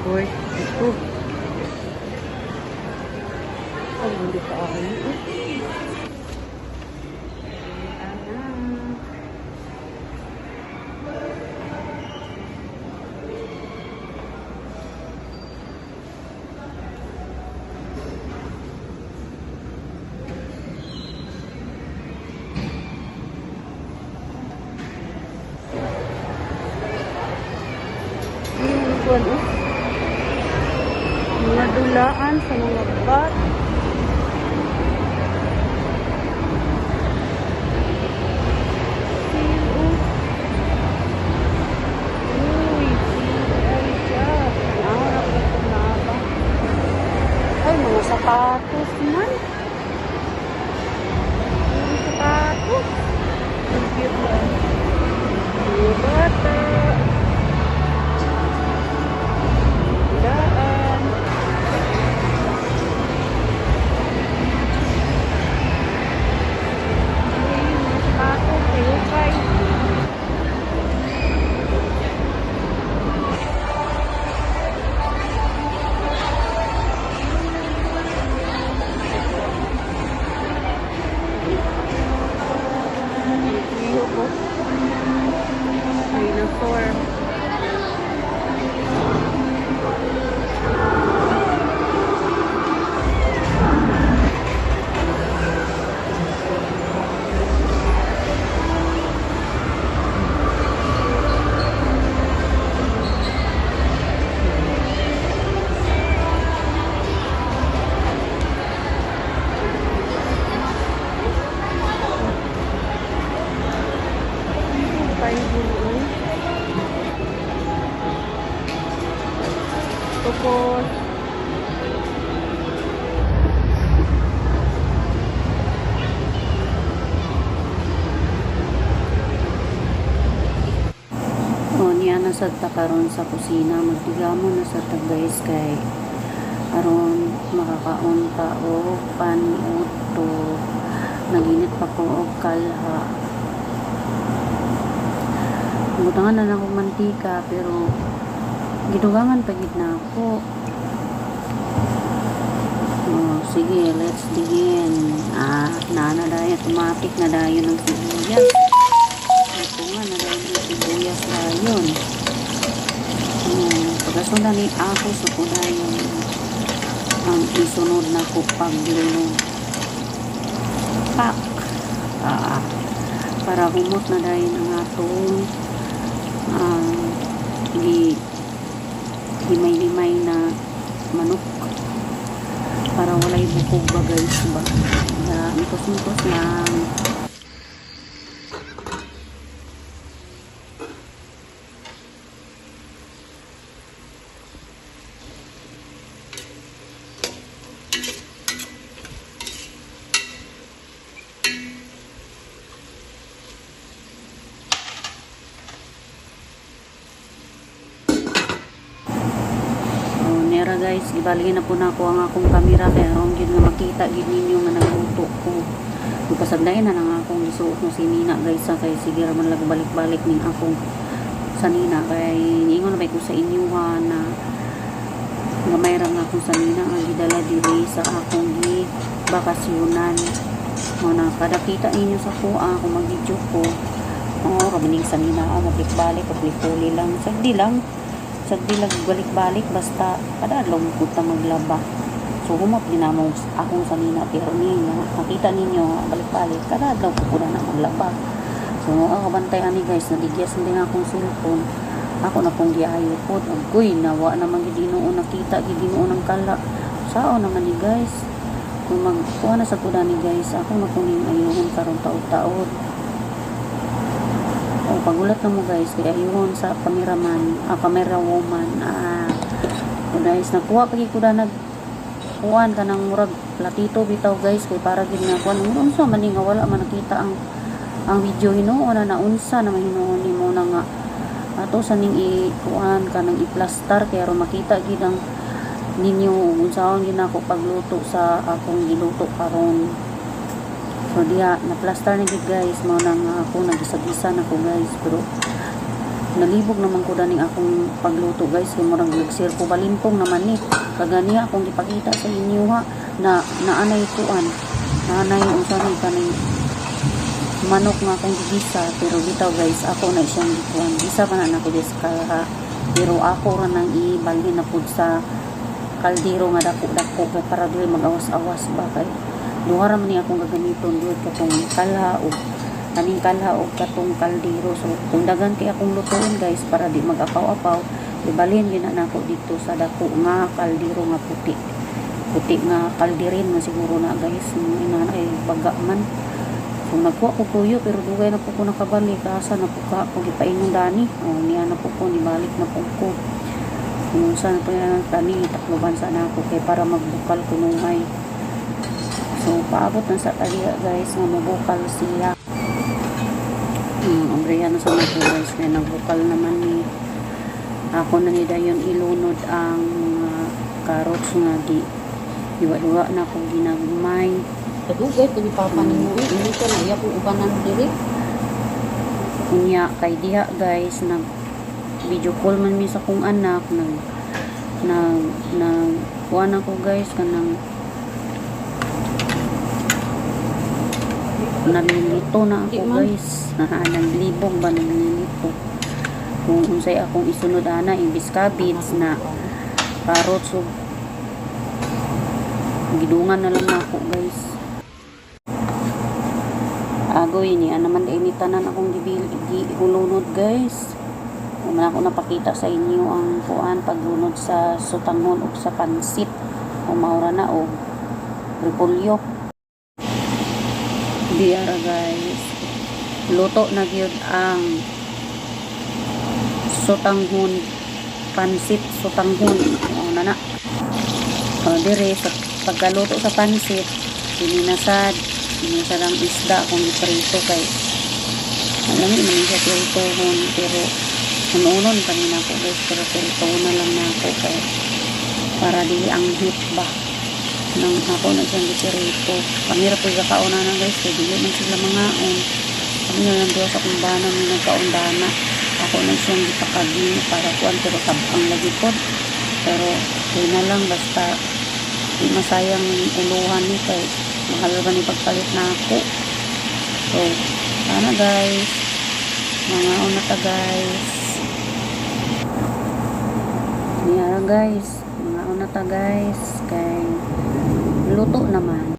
Boy, ito. Ay, hindi pa ako ito. Mga dulaan sa mga bat. Ay, mga sapatos man. Mga sapatos. Ang cute ba? Mga bata. Daan. Ay, mga sapatos. Ayokay. Dinosaur. Tapos niya na sa takaron sa kusina, magtigamo na sa guys kay aron makakaon pa o paniuto. Naginit pa ko og kalha. Butangan na akong mantika pero gidugangan pa gid na ako. Sige, let's begin. Nana dayon automatic na dayon ng sibuyas. Ito nga na dayon ng sibuyas dayon. Pagkasundan ni ako sa kudayon ang isunod na ko paglunod. Pak. Para humot na dayon ang atong limay-limay na manok para walay bukog ba guys ba. Mikos-mikos lang. Guys, ibaligin na po na ako ang akong kamera kaya aron gyud nga makita gyud ninyo nga nagluto ko. Ipasagdayon na lang akong isuot no si Nina guys kay sige ra man lang balik-balik ning akong sa Nina kay niingon na ba ko sa inyo na gamay ra nga akong sa Nina nga gidala diri sa akong bakasyonan. Mo na kada kita ninyo sa kuha kung mag-video ko. Kabiling sa Nina mabalik-balik pagli-puli lang sagdi lang balik-balik basta kada adlaw mo ta maglaba. So humot din namo akong sa Nina pero niya makita ninyo balik-balik kada adlaw ko na maglaba. So ako bantayan ni guys nadigyas din akong cellphone. Ako na pong giayo pod agoy nawa naman gid Ginoo nakita gid Ginoo ng kala. Sao naman ni guys. Kung magkuha na sa kuda ni guys ako na kuning ayoon karon taud-taud. Pagulat na mo guys kaya ayun sa cameraman camera woman guys nakuha pagi ko na nagkuhan ka ng murag platito bitaw guys kay para gid nga kuan unsa man nga wala man nakita ang video hinuon na naunsa na mahinuon nimo na nga ato sa ning ikuan ka nang i-plaster kaya ro makita gid ang ninyo unsaon gid ako pagluto sa akong giluto karon. So diya na plaster na gid guys mao nang ako nagisa-gisa na ko guys pero nalibog naman ko daning akong pagluto guys, kay murag nagsirko balintong naman ni kaganiya akong ipakita sa inyo ha, na naanay tuan, naanay usanay kanang manok nga akong gigisa, pero bitaw guys ako na siyang gikuan, isa pa na ako guys ha, pero ako ra nang ibalhin na pud sa kaldero nga dako-dako kay para dili mag-awas-awas ba, kay duha ra man ni akong gagamiton duot katong kalha o kaning kalha o katong kaldero. So kung dagan kay akong lutuon guys para di mag-apaw-apaw, ibalhin yun na nako dito sa dako nga kaldero nga puti nga kaldirin nga siguro na guys, ina ay baga man. So nagkuha ko tuyo pero dugay na po ko nakabalik, asa na po ka ko gipaingon dani, o niya na po ko nibalik na po ko kung saan po yan tani takloban sana ako kay para magbukal kunungay. So paabot na sa taliya guys nga mabukal siya. Abrihan na sa mga guys na nagbukal naman ni ako na ni dayon ilunod ang mga carrots nga di iwa-iwa na akong ginagmay. Kadugay pag ipapanin mo hindi ka na iyak kung ubanan diri. Kunya kay diha guys nag video call man mi sa kong anak, kuha na ko guys kanang nalilito na ako guys, naglibog ba nalilito kung unsay akong isunod ana imbis cabbage na carrots, so gidungan na lang ako guys. Agoy ni naman ini tanan akong gihulunod guys. Kung ako napakita sa inyo ang kuan paglunod sa sutanghon o sa pansit o maura na o repolyo. Diara guys, luto na gyud ang sutanghon pansit sutanghon o nana. Dire sa pagkaluto sa pansit sininasad ang isda kung iprito kay alam mo man siya pritohon, pero unon kanina ko guys, pero prito na lang na ako kay para di ang hit ba nang ako na siyang prito. Pamira po yung kauna na guys, kaya dili man sila mga kami na lang doon sa kumbana may nagkaundana, ako na siyang ipakagin para kuan, pero tabang lagi po, pero kaya na lang basta di masayang uluhan ni kay mahal ba ni pagpalit na ako. So sana guys, mga una ta guys, niya guys, mga una ta guys, kay luto naman.